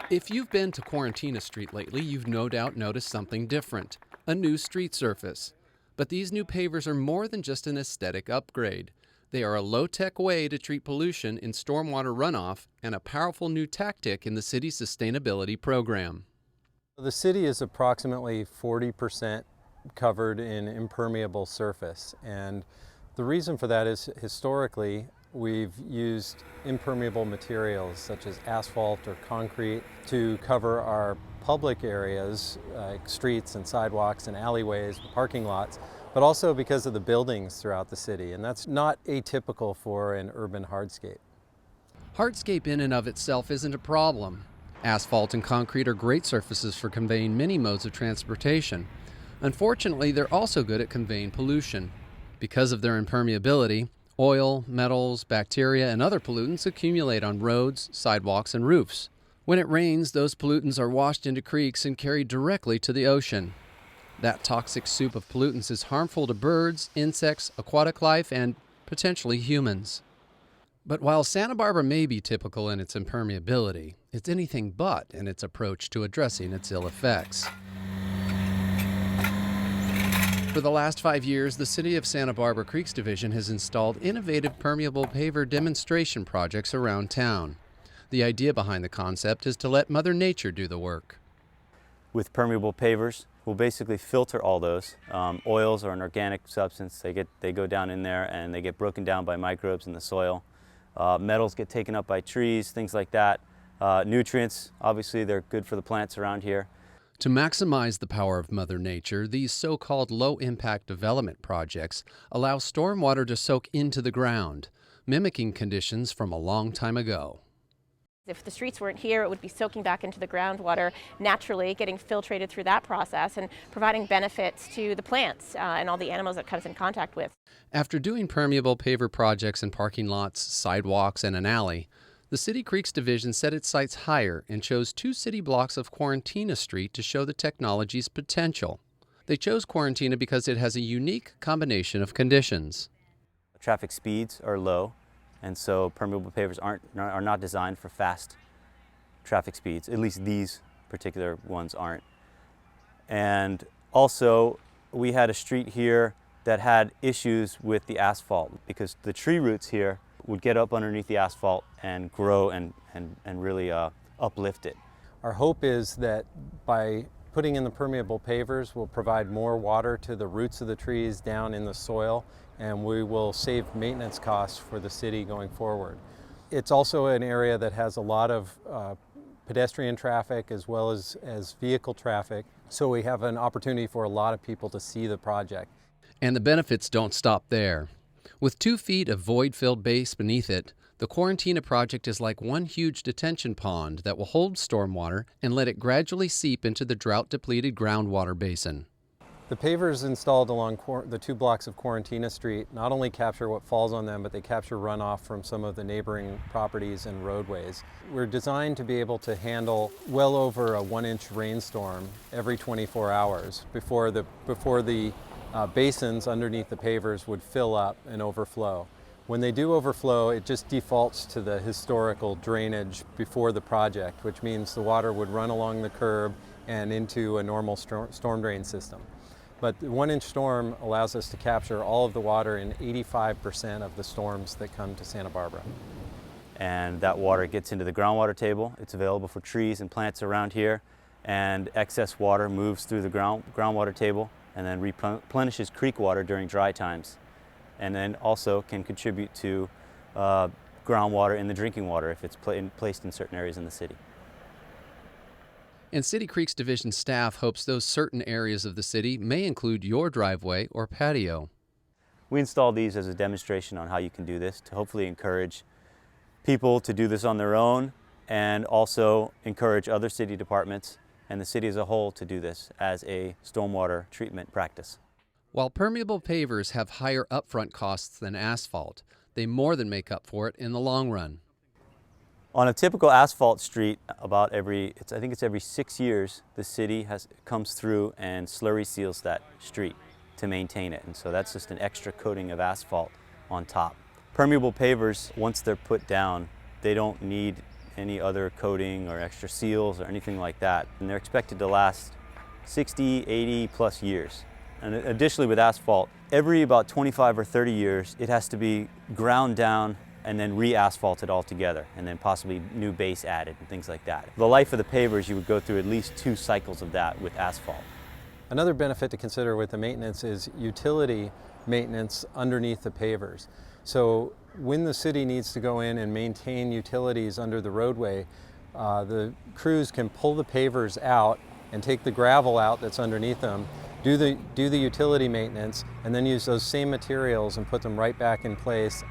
If you've been to Quarantina Street lately, you've no doubt noticed something different, a new street surface. But these new pavers are more than just an aesthetic upgrade. They are a low-tech way to treat pollution in stormwater runoff and a powerful new tactic in the city's sustainability program. The city is approximately 40% covered in impermeable surface, and the reason for that is historically we've used impermeable materials such as asphalt or concrete to cover our public areas like streets and sidewalks and alleyways, parking lots, but also because of the buildings throughout the city, and that's not atypical for an urban hardscape. Hardscape in and of itself isn't a problem. Asphalt and concrete are great surfaces for conveying many modes of transportation. Unfortunately, they're also good at conveying pollution. Because of their impermeability, oil, metals, bacteria, and other pollutants accumulate on roads, sidewalks, and roofs. When it rains, those pollutants are washed into creeks and carried directly to the ocean. That toxic soup of pollutants is harmful to birds, insects, aquatic life, and potentially humans. But while Santa Barbara may be typical in its impermeability, it's anything but in its approach to addressing its ill effects. For the last 5 years, the City of Santa Barbara Creeks Division has installed innovative permeable paver demonstration projects around town. The idea behind the concept is to let Mother Nature do the work. With permeable pavers, we'll basically filter all those. Oils are an organic substance. They go down in there and they get broken down by microbes in the soil. Metals get taken up by trees, things like that. Nutrients, obviously they're good for the plants around here. To maximize the power of Mother Nature, these so-called low-impact development projects allow stormwater to soak into the ground, mimicking conditions from a long time ago. If the streets weren't here, it would be soaking back into the groundwater naturally, getting filtrated through that process and providing benefits to the plants and all the animals that it comes in contact with. After doing permeable paver projects in parking lots, sidewalks, and an alley, the City Creeks Division set its sights higher and chose 2 city blocks of Quarantina Street to show the technology's potential. They chose Quarantina because it has a unique combination of conditions. Traffic speeds are low, and so permeable pavers are not designed for fast traffic speeds. At least these particular ones aren't. And also, we had a street here that had issues with the asphalt because the tree roots here would get up underneath the asphalt and grow and really uplift it. Our hope is that by putting in the permeable pavers, we'll provide more water to the roots of the trees down in the soil, and we will save maintenance costs for the city going forward. It's also an area that has a lot of pedestrian traffic as well as vehicle traffic, so we have an opportunity for a lot of people to see the project. And the benefits don't stop there. With 2 feet of void-filled base beneath it, the Quarantina project is like one huge detention pond that will hold stormwater and let it gradually seep into the drought-depleted groundwater basin. The pavers installed along the 2 blocks of Quarantina Street not only capture what falls on them, but they capture runoff from some of the neighboring properties and roadways. We're designed to be able to handle well over a 1-inch rainstorm every 24 hours before the basins underneath the pavers would fill up and overflow. When they do overflow, it just defaults to the historical drainage before the project, which means the water would run along the curb and into a normal storm drain system. But the 1-inch storm allows us to capture all of the water in 85% of the storms that come to Santa Barbara. And that water gets into the groundwater table. It's available for trees and plants around here, and excess water moves through the groundwater table and then replenishes creek water during dry times, and then also can contribute to groundwater in the drinking water if it's placed in certain areas in the city. And City Creeks Division staff hopes those certain areas of the city may include your driveway or patio. We installed these as a demonstration on how you can do this to hopefully encourage people to do this on their own and also encourage other city departments and the city as a whole to do this as a stormwater treatment practice. While permeable pavers have higher upfront costs than asphalt, they more than make up for it in the long run. On a typical asphalt street, I think it's every 6 years, the city comes through and slurry seals that street to maintain it. And so that's just an extra coating of asphalt on top. Permeable pavers, once they're put down, they don't need any other coating or extra seals or anything like that. And they're expected to last 60, 80 plus years. And additionally with asphalt, every about 25 or 30 years, it has to be ground down and then re-asphalted altogether, and then possibly new base added and things like that. The life of the pavers, you would go through at least 2 cycles of that with asphalt. Another benefit to consider with the maintenance is utility maintenance underneath the pavers. So when the city needs to go in and maintain utilities under the roadway, the crews can pull the pavers out and take the gravel out that's underneath them, do the utility maintenance, and then use those same materials and put them right back in place.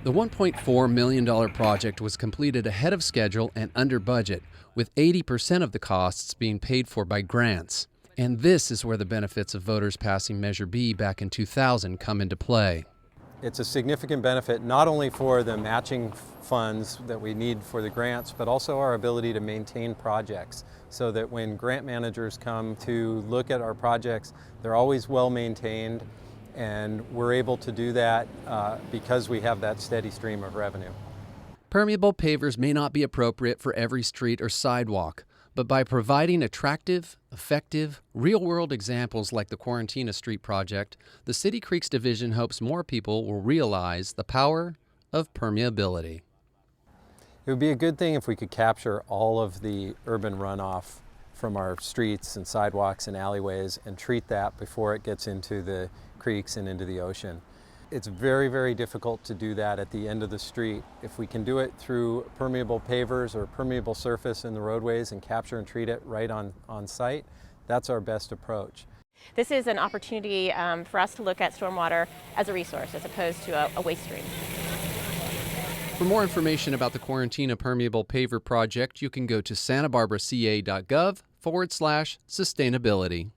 The $1.4 million project was completed ahead of schedule and under budget, with 80% of the costs being paid for by grants. And this is where the benefits of voters passing Measure B back in 2000 come into play. It's a significant benefit not only for the matching funds that we need for the grants, but also our ability to maintain projects so that when grant managers come to look at our projects, they're always well maintained, and we're able to do that because we have that steady stream of revenue. Permeable pavers may not be appropriate for every street or sidewalk, but by providing attractive, effective, real-world examples like the Quarantina Street project, the City Creeks Division hopes more people will realize the power of permeability. It would be a good thing if we could capture all of the urban runoff from our streets and sidewalks and alleyways and treat that before it gets into the creeks and into the ocean. It's very, very difficult to do that at the end of the street. If we can do it through permeable pavers or permeable surface in the roadways and capture and treat it right on site, that's our best approach. This is an opportunity for us to look at stormwater as a resource as opposed to a waste stream. For more information about the Quarantina Permeable Paver project, you can go to santabarbaraca.gov/sustainability.